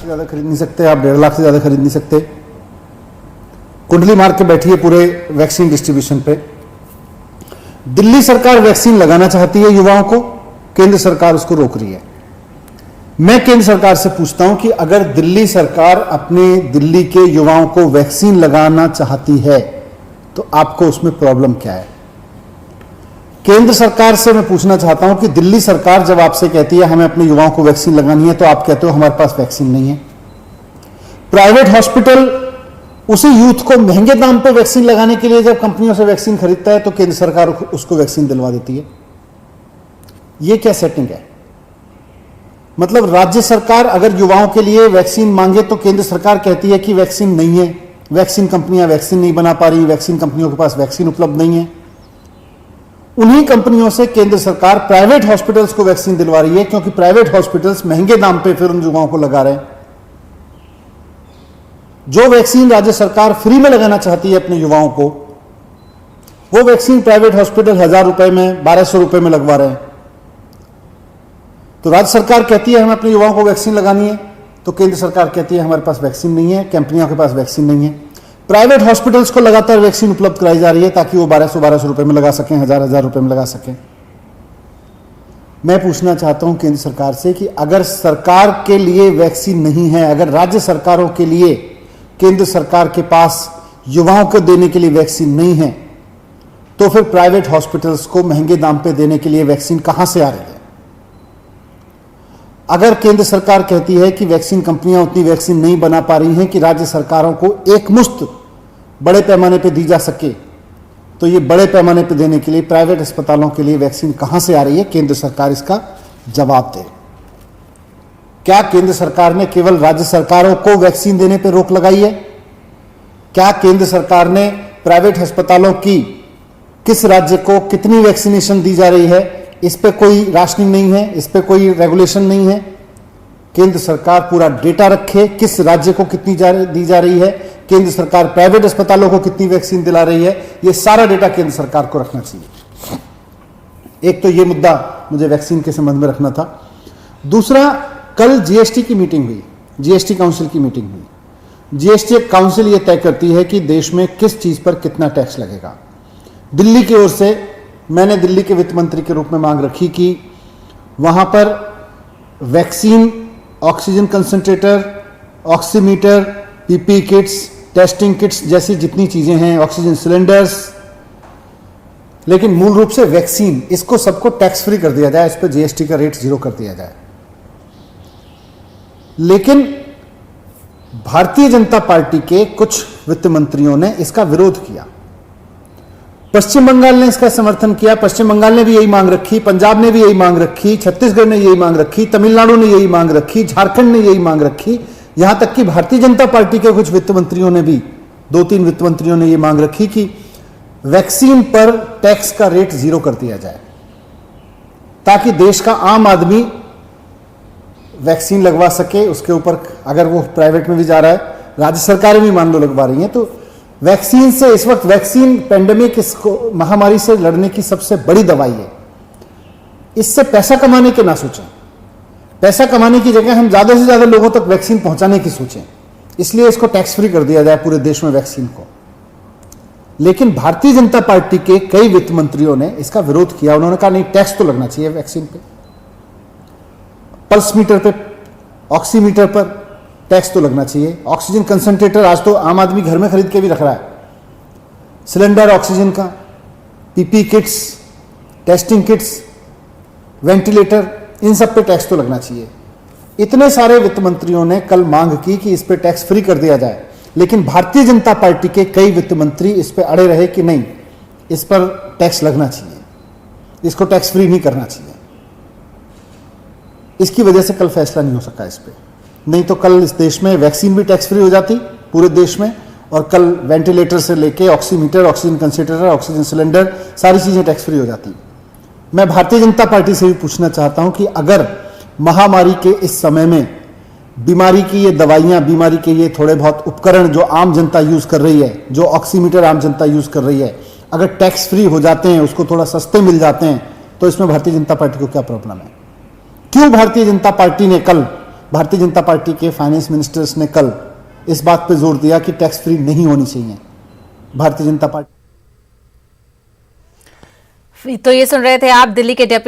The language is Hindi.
ज़्यादा खरीद नहीं सकते, आप 1.5 लाख से ज़्यादा खरीद नहीं सकते। कुंडली मार के बैठी है पूरे वैक्सीन डिस्ट्रीब्यूशन पे। दिल्ली सरकार वैक्सीन लगाना चाहती है युवाओं को, केंद्र सरकार उसको रोक रही है। मैं केंद्र सरकार से पूछता हूं कि अगर दिल्ली सरकार अपने दिल्ली के युवाओं को वैक्सीन लगाना चाहती है तो आपको उसमें प्रॉब्लम क्या है? केंद्र सरकार से मैं पूछना चाहता हूं कि दिल्ली सरकार जब आपसे कहती है हमें अपने युवाओं को वैक्सीन लगानी है, तो आप कहते हो हमारे पास वैक्सीन नहीं है। प्राइवेट हॉस्पिटल उसी यूथ को महंगे दाम पर वैक्सीन लगाने के लिए जब कंपनियों से वैक्सीन खरीदता है तो केंद्र सरकार उसको वैक्सीन दिलवा देती है। यह क्या सेटिंग है? मतलब राज्य सरकार अगर युवाओं के लिए वैक्सीन मांगे तो केंद्र सरकार कहती है कि वैक्सीन नहीं है, वैक्सीन कंपनियां वैक्सीन नहीं बना पा रही, वैक्सीन कंपनियों के पास वैक्सीन उपलब्ध नहीं है। उन्हीं कंपनियों से केंद्र सरकार प्राइवेट हॉस्पिटल्स को वैक्सीन दिलवा रही है, क्योंकि प्राइवेट हॉस्पिटल्स महंगे दाम पे फिर उन युवाओं को लगा रहे हैं। जो वैक्सीन राज्य सरकार फ्री में लगाना चाहती है अपने युवाओं को, वो वैक्सीन प्राइवेट हॉस्पिटल 1000 रुपए में, 1200 रुपए में लगवा रहे हैं। तो राज्य सरकार कहती है हमें अपने युवाओं को वैक्सीन लगानी है, तो केंद्र सरकार कहती है हमारे पास वैक्सीन नहीं है, कंपनियों के पास वैक्सीन नहीं है। प्राइवेट हॉस्पिटल्स को लगातार वैक्सीन उपलब्ध कराई जा रही है ताकि वो 1200 रुपए में लगा सकें, 1000 रुपए में लगा सकें। मैं पूछना चाहता हूं केंद्र सरकार से कि अगर सरकार के लिए वैक्सीन नहीं है, अगर राज्य सरकारों के लिए केंद्र सरकार के पास युवाओं को देने के लिए वैक्सीन नहीं है, तो फिर प्राइवेट हॉस्पिटल्स को महंगे दाम पे देने के लिए वैक्सीन कहां से आ रही है? अगर केंद्र सरकार कहती है कि वैक्सीन कंपनियां उतनी वैक्सीन नहीं बना पा रही हैं कि राज्य सरकारों को एक मुश्त बड़े पैमाने पे दी जा सके, तो ये बड़े पैमाने पे देने के लिए प्राइवेट अस्पतालों के लिए वैक्सीन कहां से आ रही है? केंद्र सरकार इसका जवाब दे। क्या केंद्र सरकार ने केवल राज्य सरकारों को वैक्सीन देने पर रोक लगाई है? क्या केंद्र सरकार ने प्राइवेट अस्पतालों की किस राज्य को कितनी वैक्सीनेशन दी जा रही है, इस पे कोई राशनिंग नहीं है, इस पे कोई रेगुलेशन नहीं है? केंद्र सरकार पूरा डेटा रखे, किस राज्य को कितनी दी जा रही है, केंद्र सरकार प्राइवेट अस्पतालों को कितनी वैक्सीन दिला रही है, ये सारा डेटा केंद्र सरकार को रखना चाहिए। एक तो ये मुद्दा मुझे वैक्सीन के संबंध में रखना था। दूसरा, कल जीएसटी की मीटिंग हुई, जीएसटी काउंसिल की मीटिंग हुई। जीएसटी काउंसिल ये तय करती है कि देश में किस चीज पर कितना टैक्स लगेगा। दिल्ली की ओर से मैंने दिल्ली के वित्त मंत्री के रूप में मांग रखी कि वहां पर vaccine, oxygen concentrator, oximeter, PP kits, testing kits जैसी जितनी चीजें हैं, ऑक्सीजन सिलेंडर्स, लेकिन मूल रूप से वैक्सीन, इसको सबको टैक्स फ्री कर दिया जाए, इस पर जीएसटी का रेट 0 कर दिया जाए। लेकिन भारतीय जनता पार्टी के कुछ वित्त मंत्रियों ने इसका विरोध किया। पश्चिम बंगाल ने इसका समर्थन किया, पश्चिम बंगाल ने भी यही मांग रखी, पंजाब ने भी यही मांग रखी, छत्तीसगढ़ ने यही मांग रखी, तमिलनाडु ने यही मांग रखी, झारखंड ने यही मांग रखी, यहां तक कि भारतीय जनता पार्टी के कुछ वित्त मंत्रियों ने भी, 2-3 वित्त मंत्रियों ने यह मांग रखी कि वैक्सीन पर टैक्स का रेट 0 कर दिया जाए, ताकि देश का आम आदमी वैक्सीन लगवा सके। उसके ऊपर अगर वो प्राइवेट में भी जा रहा है, राज्य सरकारें भी मान लो लगवा रही हैं, तो वैक्सीन से, इस वक्त वैक्सीन पेंडेमिक, इसको महामारी से लड़ने की सबसे बड़ी दवाई है। इससे पैसा कमाने के ना सोचें, पैसा कमाने की जगह हम ज्यादा से ज्यादा लोगों तक वैक्सीन पहुंचाने की सोचें, इसलिए इसको टैक्स फ्री कर दिया जाए पूरे देश में वैक्सीन को। लेकिन भारतीय जनता पार्टी के कई वित्त मंत्रियों ने इसका विरोध किया। उन्होंने कहा नहीं, टैक्स तो लगना चाहिए वैक्सीन पे, पल्स मीटर पे, ऑक्सीमीटर पर टैक्स तो लगना चाहिए। ऑक्सीजन कंसंट्रेटर आज तो आम आदमी घर में खरीद के भी रख रहा है, सिलेंडर ऑक्सीजन का, PP kits, testing kits, ventilator, इन सब पे टैक्स तो लगना चाहिए। इतने सारे वित्त मंत्रियों ने कल मांग की कि इस पे टैक्स फ्री कर दिया जाए, लेकिन भारतीय जनता पार्टी के कई वित्त मंत्री इस पे अड़े रहे कि नहीं, इस पर टैक्स लगना चाहिए, इसको टैक्स फ्री नहीं करना चाहिए। इसकी वजह से कल फैसला नहीं हो सका इस पे, नहीं तो कल इस देश में वैक्सीन भी टैक्स फ्री हो जाती पूरे देश में, और कल वेंटिलेटर से लेके oximeter, oxygen concentrator, oxygen cylinder, सारी चीजें टैक्स फ्री हो जाती। मैं भारतीय जनता पार्टी से भी पूछना चाहता हूं कि अगर महामारी के इस समय में बीमारी की ये दवाइयां, बीमारी के ये थोड़े बहुत उपकरण जो आम जनता यूज कर रही है, जो ऑक्सीमीटर आम जनता यूज कर रही है, अगर टैक्स फ्री हो जाते हैं, उसको थोड़ा सस्ते मिल जाते हैं, तो इसमें भारतीय जनता पार्टी को क्या प्रॉब्लम है? क्यों भारतीय जनता पार्टी ने कल भारतीय जनता पार्टी के फाइनेंस मिनिस्टर्स ने कल इस बात पर जोर दिया कि टैक्स फ्री नहीं होनी चाहिए। भारतीय जनता पार्टी तो ये सुन रहे थे आप दिल्ली के डेप्यूटी